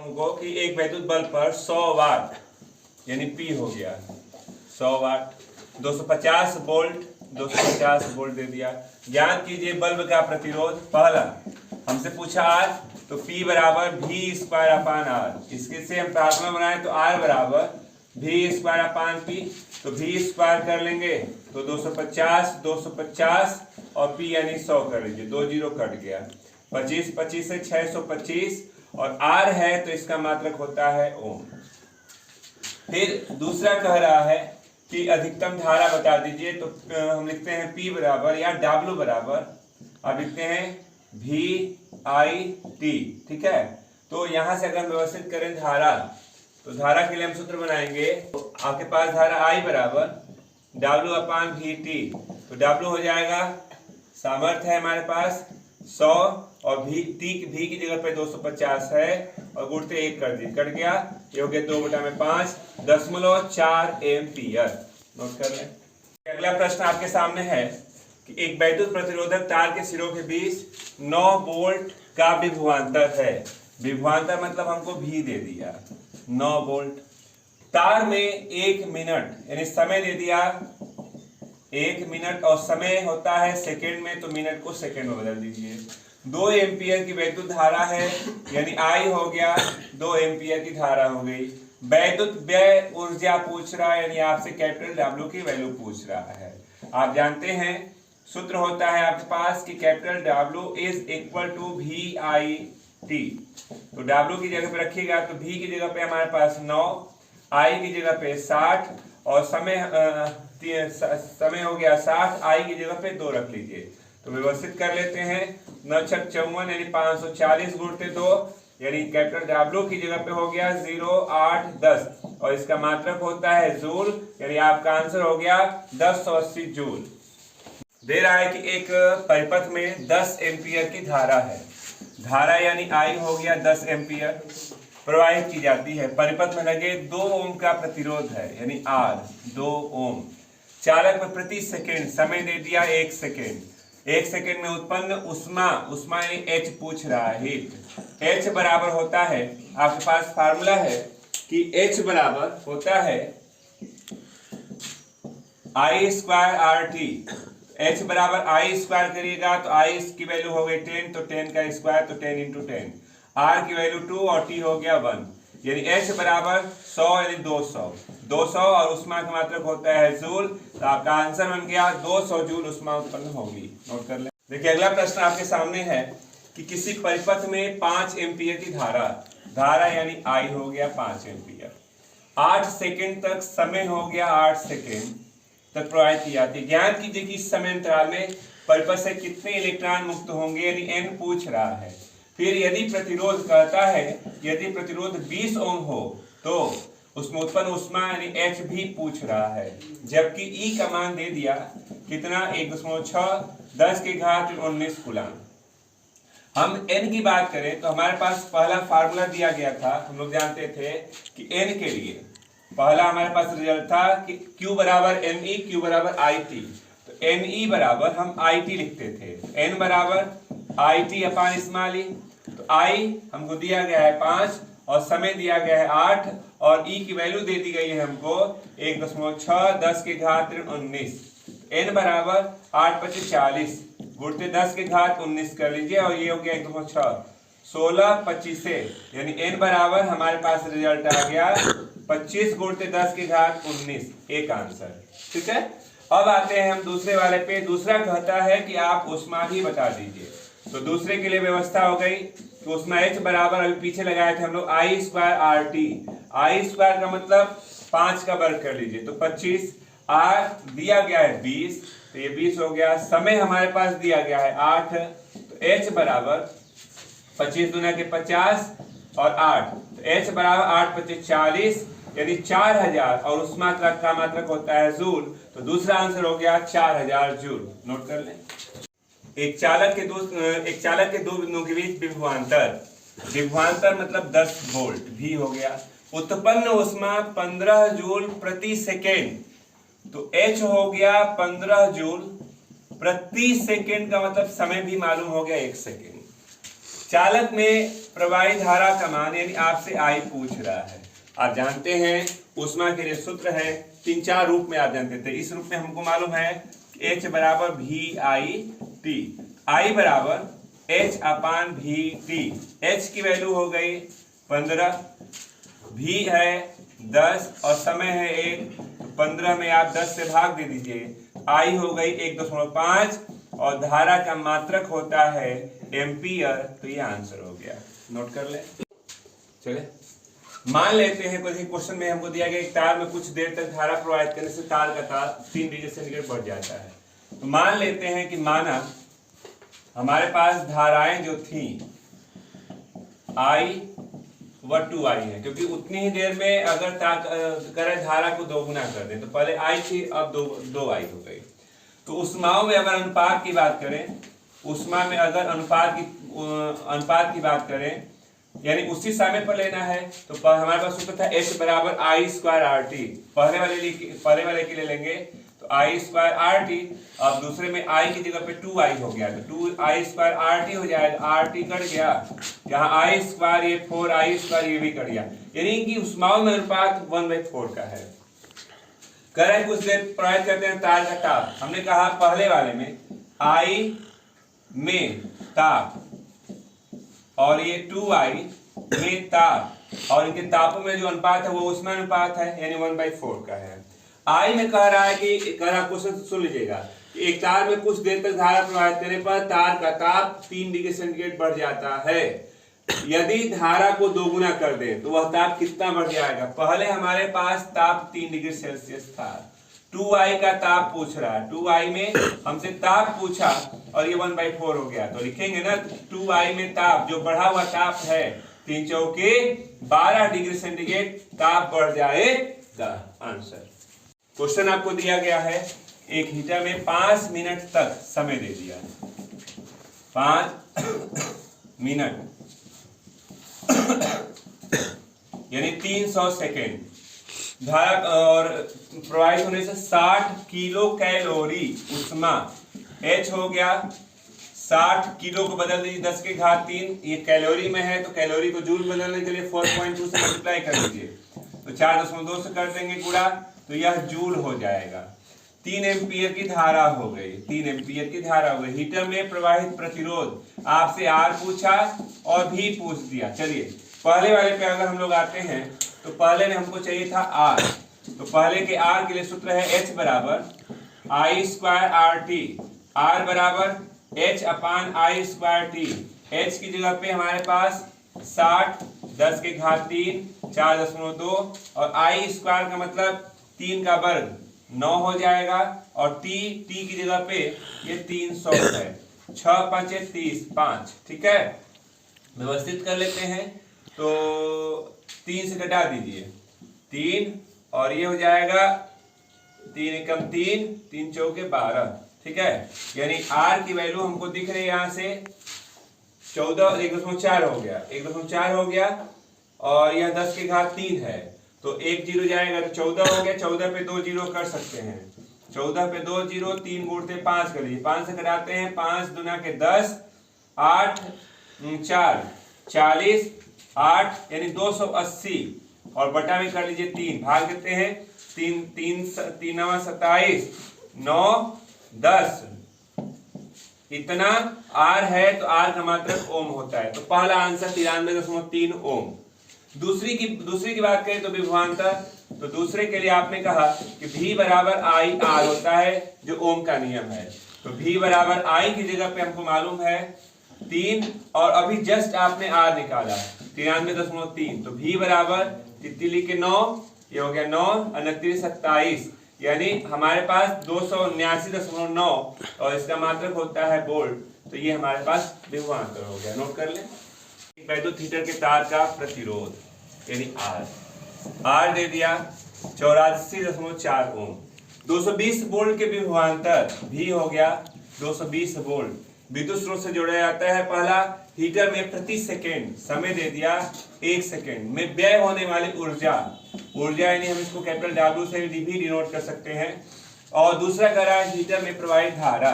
हमको कि एक वैद्युत बल्ब पर 100 वाट यानी P हो गया 100 वाट, 250 वोल्ट 250 वोल्ट दे दिया। ज्ञात कीजिए बल्ब का प्रतिरोध। पहला हमसे पूछा R, तो P बराबर V स्क्वायर अपान R। इसके से हम फार्मूला बनाए तो R बराबर V स्क्वायर अपान P, तो V स्क्वायर कर लेंगे तो 250 250 और P यानी 100 कर लीजिए, 2 जीरो कट गया, 25 25 से 625 और R है तो इसका मात्रक होता है ओम। फिर दूसरा कह रहा है कि अधिकतम धारा बता दीजिए, तो हम लिखते हैं P बराबर या W बराबर, अब लिखते हैं VIT, ठीक है। तो यहां से अगर व्यवस्थित करें धारा, तो धारा के लिए हम सूत्र बनाएंगे, तो आपके पास धारा I बराबर W अपान VT, तो W हो जाएगा, सामर्थ्य है हमारे पास 100 और V की जगह पे 250 है और गुणते 1 कर दी, कट गया, ये हो गया 2/5 0.4 एम्पियर। नोट कर लें। अगला प्रश्न आपके सामने है कि एक वैद्युत प्रतिरोधक तार के सिरों के बीच 9 वोल्ट का विभवांतर है। विभवांतर मतलब हमको V दे दिया 9 वोल्ट। तार में 1 मिनट यानी समय दे दिया 1 मिनट और समय होता है सेकेंड में, तो मिनट को सेकेंड में बदल दीजिए। 2 एम्पियर की वैद्युत धारा है यानी I हो गया 2 एम्पियर की धारा हो गई। वैद्युत व्यय ऊर्जा पूछ रहा है यानी आपसे कैपिटल W की वैल्यू पूछ रहा है। आप जानते हैं सूत्र होता है आपके पास कि capital W is equal to VIT, तो W की जगह पे रखिएगा तो V की जगह पे हमारे पास 9, I की जगह पे 60 और समय हो गया 60, I की जगह पे 2 रख लीजिए। तो व्यवस्थित कर लेते हैं, 9 छक 54 यानी 540 गुणते 2 यानी कैपिटल W की जगह पे हो गया 0 8 10 और इसका मात्रक होता है जूल, यानी आपका आंसर हो गया 1080 जूल। दे रहा है कि एक परिपथ में 10 एम्पियर की धारा है। धारा यानी I हो गया 10 एम्पियर प्रवाहित की जाती है। परिपथ में लगे 2 ओम का प्रतिरोध है यानी R 2 ओम। चालक में प्रति सेकेंड समय दे दिया 1 सेकेंड। 1 सेकेंड में उत्पन्न उष्मा यानी H पूछ रहा है, हीट। H बराबर होता है, आपके पास फार्मूला है कि H बराबर होता है I स्क्वायर RT। H बराबर I स्क्वायर करिएगा तो I की वैल्यू हो गई 10, तो 10 का स्क्वायर तो 10 इंटू 10। R की वैल्यू 2 और T हो गया 1, यानी H बराबर 100 यानी 200 और उष्मा का मात्रक होता है जूल, तो आपका आंसर बन गया 200 जूल उष्मा उत्पन्न होगी। नोट कर लें। देखिए अगला प्रश्न आपके सामने है कि किसी परिपथ में 5 एम्पियर की धारा यानी I हो गया 5 एम्पियर, 8 सेकेंड तक समय हो गया 8 सेकेंड तक प्रवाहित की जाती है। ज्ञात कीजिए कि इस समय अंतराल में परिपथ से कितने इलेक्ट्रॉन मुक्त होंगे यानी N पूछ रहा है। फिर यदि प्रतिरोध कहता है, यदि प्रतिरोध 20 ओम हो तो उसमें उत्पन्न उष्मा यानी H भी पूछ रहा है, जबकि E का मान दे दिया कितना 1.6 10 की घात 19 कूलम। हम N की बात करें तो हमारे पास पहला फार्मूला दिया गया था, हम लोग जानते थे कि N के लिए पहला हमारे पास रिजल्ट था कि Q बराबर ME Q बराबर IT, तो NE बराबर हम IT लिखते थे, N बराबर IT अपान स्मॉल ई। तो I हमको दिया गया है 5 और समय दिया गया है 8 और E की वैल्यू दे दी गई है हमको 1.6 10 की घात 19। N बराबर 8 25 40 गुणते 10 की घात 19 कर लीजिए और ये हो गया 1.6 16 25 यानी N बराबर हमारे पास रिजल्ट आ गया 25 गुणते 10 की घात 19, एक आंसर। ठीक है, अब आते हैं हम दूसरे वाले पे। दूसरा कहता है कि आप उष्मा भी बता दीजिए, तो दूसरे के लिए व्यवस्था हो गई तो उष्मा H बराबर अभी पीछे लगाए थे हम लोग I square RT। I square का मतलब 5 का वर्ग कर लीजिए तो 25, R दिया गया है 20 तो ये 20 हो गया, समय हमारे पास दिया गया है 8, तो H बराबर 25 दूना के 50 और 8, तो H बराबर 8 25 40 यानी 4000 और उष्मा का मात्रक होता है जूल, तो दूसरा आंसर हो गया 4000 जूल। नोट कर लें। एक चालक के दो बिंदुओं के बीच विभवांतर मतलब 10 वोल्ट भी हो गया। उत्पन्न उष्मा 15 जूल प्रति सेकेंड, तो H हो गया 15 जूल प्रति सेकेंड का मतलब समय भी मालूम हो गया 1 सेकेंड। चालक में प्रवाही धारा का मान यानी आपसे आई पूछ रहा है। आप जानते हैं ऊष्मा के लिए सूत्र है, 3-4 रूप में आप जानते थे। इस रूप में हमको मालूम है H बराबर VIT, I बराबर H अपान VT। H की वैल्यू हो गई 15, V है 10 और समय है 1, तो 15 में आप 10 से भाग दे दीजिए, I हो गई 1.5 और धारा का मात्रक होता है एम्पियर। तो ये आंसर हो गया, नोट कर ले। चले मान लेते हैं कोई क्वेश्चन में हमको दिया गया एक तार में कुछ देर तक धारा प्रवाहित करने से तार का तार 3 डिग्री सेंटीग्रेड बढ़ जाता है। तो मान लेते हैं कि माना हमारे पास धाराएं जो थी I व 2I है, क्योंकि उतनी ही देर में अगर करें धारा को दोगुना कर दें तो पहले I थी अब 2I हो गई। तो ऊष्माओं में अगर अनुपात की बात करें, ऊष्मा में अगर अनुपात की बात करें यानी उसी समय पर लेना है तो हमारे पास सूत्र था H बराबर I स्क्वायर RT। पहले वाले के लिए लेंगे तो I स्क्वायर RT, अब दूसरे में I की जगह पे 2I हो गया तो 2I स्क्वायर RT हो जाएगा, RT कट गया, यहाँ I स्क्वायर ये 4I स्क्वायर ये भी कट गया, यानी कि ऊष्माओं में अनुपात 1/4 का है। करें कुछ देर प्रयास करते हैं तार का ताप। हमने कहा पहले वाले में I में ताप और ये 2I में ताप और इनके तापों में जो अनुपात है वो ऊष्मा अनुपात है यानी 1/4 का है। I में कह रहा है कि क्वेश्चन सुन लीजिएगा, एक तार में कुछ देर तक धारा प्रवाहित करने पर तार का ताप 3 डिग्री सेंटीग्रेड बढ़ जाता है। यदि धारा को दोगुना कर दें तो वह ताप कितना बढ़ जाएगा। पहले हमारे पास ताप 3 डिग्री सेल्सियस था, 2I का ताप पूछ रहा है, 2I में हमसे ताप पूछा और ये 1/4 हो गया तो लिखेंगे ना 2I में ताप जो बढ़ा हुआ ताप है 3 चौके 12 डिग्री सेंटीग्रेड ताप बढ़ जाएगा। आंसर क्वेश्चन आपको दिया गया है, एक हीटर में 5 मिनट तक समय दे दिया, 5 मिनट यानी 300 सेकेंड धारा और प्रवाहित होने से 60 किलो कैलोरी ऊष्मा, H हो गया 60 किलो को बदल दीजिए 10 के घात 3, ये कैलोरी में है तो कैलोरी को जूल बदलने के लिए 4.2 से मल्टीप्लाई कर दीजिए तो 4.2 से कर देंगे गुणा तो यह जूल हो जाएगा। 3 एम्पियर की धारा हो गई, 3 एम्पियर की धारा हो गई। हीटर में प्रवाहित प्रतिरोध आपसे R पूछा और V पूछ दिया। चलिए पहले वाले पे अगर हम लोग आते हैं तो पहले में हमको चाहिए था R, तो पहले के R के लिए सूत्र है H बराबर I स्क्वायर RT, R बराबर H upon I square T। H की जगह पे हमारे पास 60 10 के घात 3 4.2 और I स्क्वायर का मतलब 3 का वर्ग 9 हो जाएगा और T की जगह पे ये 300 है, 6 5 30 5, ठीक है। व्यवस्थित कर लेते हैं तो 3 से घटा दीजिए 3 और ये हो जाएगा 3 एकम 3 3 चौके 12, ठीक है। यानी R की वैल्यू हमको दिख रही है यहाँ से 14 1.4 हो गया, 1.4 हो गया और यह 10 के घात 3 है तो 1 जीरो जाएगा तो 14 हो गया। 14 पे 2 जीरो कर सकते हैं, 14 पे 2 जीरो, 3 गुणते 5 कर लीजिए, 5 से घटाते हैं 5 दूना के 10 8 4 40 8 यानी 280 और बटा भी कर लीजिए 3, भाग देते हैं 3 9 27 9 10, इतना R है तो R का मात्रक ओम होता है तो पहला आंसर 93.3 ओम। दूसरी की बात करें तो विभवांतर, तो दूसरे के लिए आपने कहा कि V बराबर I R होता है जो ओम का नियम है, तो V बराबर I की जगह पे हमको मालूम है 3 और अभी जस्ट आपने R निकाला 93.3 तो V बराबर तितली के 9, ये हो गया 9 29 27 यानी हमारे पास 279.9 और इसका मात्रक होता है वोल्ट, तो ये हमारे पास विभवांतर हो गया। नोट कर लें वैद्युत हीटर के तार का प्रतिरोध यानी R दे दिया 84.4 ओम। 220 वोल्ट के विभवांतर V हो गया 220 वोल्ट। विद्युत स्रोत से जोड़ा जाता है। पहला, हीटर में प्रति सेकेंड समय दे दिया 1 सेकेंड में व्यय होने वाली ऊर्जा यानी हम इसको कैपिटल W से भी डिनोट कर सकते हैं। और दूसरा कह रहा है हीटर में प्रवाहित धारा,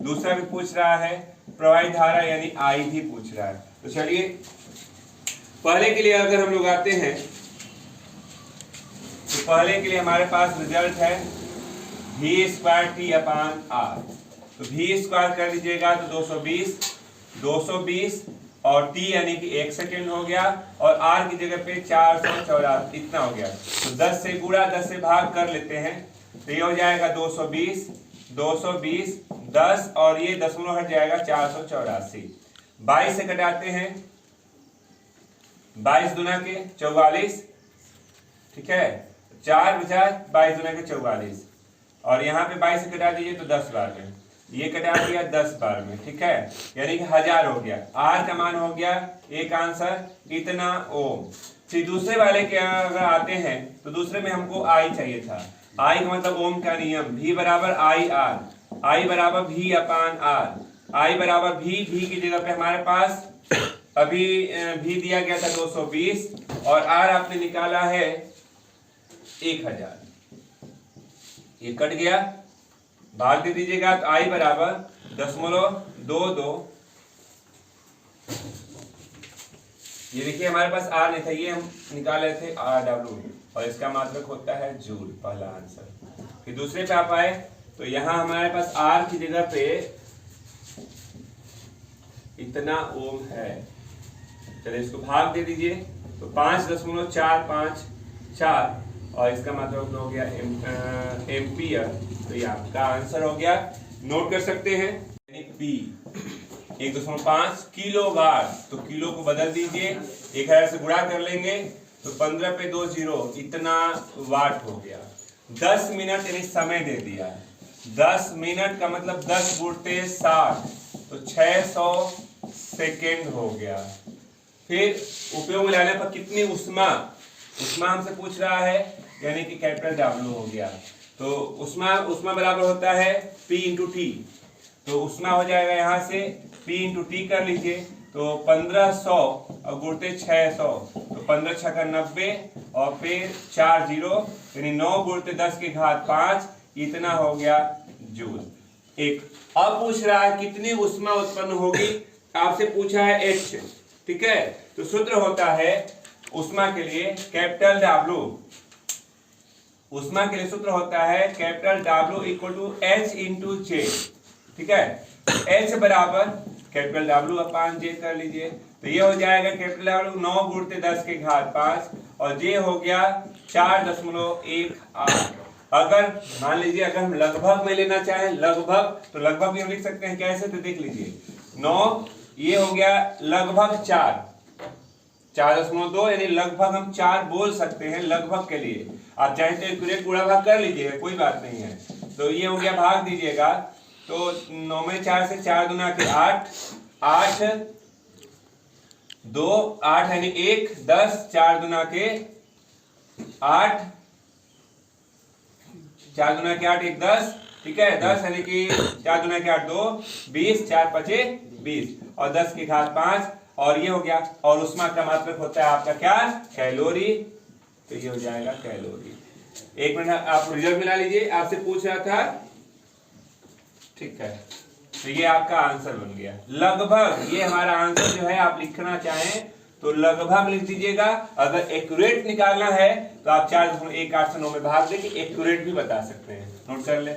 दूसरा भी पूछ रहा है प्रवाहित धारा यानी I भी पूछ रहा है। तो चलिए पहले के लिए अगर हम लोग आते हैं तो पहले के लिए हमारे पास रिजल्ट है v²t/r। तो v² कर लीजिएगा तो 220 और t यानी कि 1 सेकेंड हो गया और r की जगह पे 484 इतना हो गया। तो 10 से गुणा 10 से भाग कर लेते हैं तो ये हो जाएगा 220 10 और ये दशमलव हट जाएगा 484। 22 से घटाते हैं 22 दुना के 44, ठीक है, 4 बचा 22 दुना के 44 और यहाँ पे 22 से घटा दीजिए तो 10 बार में, ये कटा दिया 10 बार में, ठीक है, यानी कि 1000 हो गया। आर का मान हो गया एक आंसर इतना ओम। फिर दूसरे वाले के अगर आते हैं तो दूसरे में हमको आई चाहिए था। आई का मतलब ओम का नियम, V बराबर आई आर, आई बराबर V/R, आई बराबर V की जगह पे हमारे पास अभी V दिया गया था 220 और R आपने निकाला है 1000। ये कट गया, भाग दे दीजिएगा तो I बराबर 0.22। ये देखिए हमारे पास R नहीं था, ये हम निकाल रहे थे RW और इसका मात्रक होता है जूल, पहला आंसर। फिर दूसरे पे आप आए तो यहाँ हमारे पास R की जगह पे इतना ओम है, चलिए इसको भाग दे दीजिए तो 5.454 और इसका मतलब हो गया एम्पियर। तो ये आपका आंसर हो गया, नोट कर सकते हैं। P 1.5 किलोवाट, तो किलो को बदल दीजिए 1000 से गुणा कर लेंगे तो 15 पे 2 0 इतना वाट हो गया। 10 मिनट यानी समय दे दिया, 10 मिनट का मतलब 10 गुणते 60 तो 600 सेकेंड हो गया। फिर उपयोग में लाने पर कितनी उष्मा हमसे पूछ रहा है, यानी कि कैपिटल W हो गया। तो उष्मा बराबर होता है P × T, तो उष्मा हो जाएगा यहाँ से P × T कर लीजिए तो 1500 और गुणते 600 तो 15 × 6 = 90 और फिर 4 0 यानी 9 गुणते 10 की घात 5 इतना हो गया जूल। एक अब पूछ रहा है कितनी उष्मा उत्पन्न होगी, आपसे पूछा है H, ठीक है। तो सूत्र होता है उष्मा के लिए कैपिटल W, उष्मा के लिए सूत्र होता है कैपिटल W = H × J, ठीक है। H बराबर कैपिटल W/J कर लीजिए तो ये हो जाएगा कैपिटल W 9 गुणते 10 की घात 5 और J हो गया 4.18। अगर मान लीजिए अगर हम लगभग में लेना चाहें लगभग, तो लगभग भी हम लिख सकते हैं कैसे, तो देख लीजिए 9 ये हो गया लगभग 4.2 यानी लगभग हम 4 बोल सकते हैं लगभग के लिए। आप चाहे तो एक्यूरेट गुणा भाग कर लीजिएगा, कोई बात नहीं है। तो ये हो गया, भाग दीजिएगा तो 9 में 4 से 4 दुना के 8 8 2 8 यानी 1 10 4 दुना के 8 4 दुना के 8 1 10, ठीक है, 10 यानी कि 4 दुना के 8 2 20 4 5 20 और 10 की घात 5 और ये हो गया। और उष्मा का मात्रक होता है आपका क्या, कैलोरी, तो ये हो जाएगा कैलोरी। एक मिनट आप रिजल्ट मिला लीजिए, आपसे पूछ रहा था, ठीक है। तो ये आपका आंसर बन गया लगभग। ये हमारा आंसर जो है आप लिखना चाहें तो लगभग लिख दीजिएगा। अगर एक्यूरेट निकालना है तो आप 4.18 से 9 में भाग देके एक्यूरेट भी बता सकते हैं, नोट कर ले।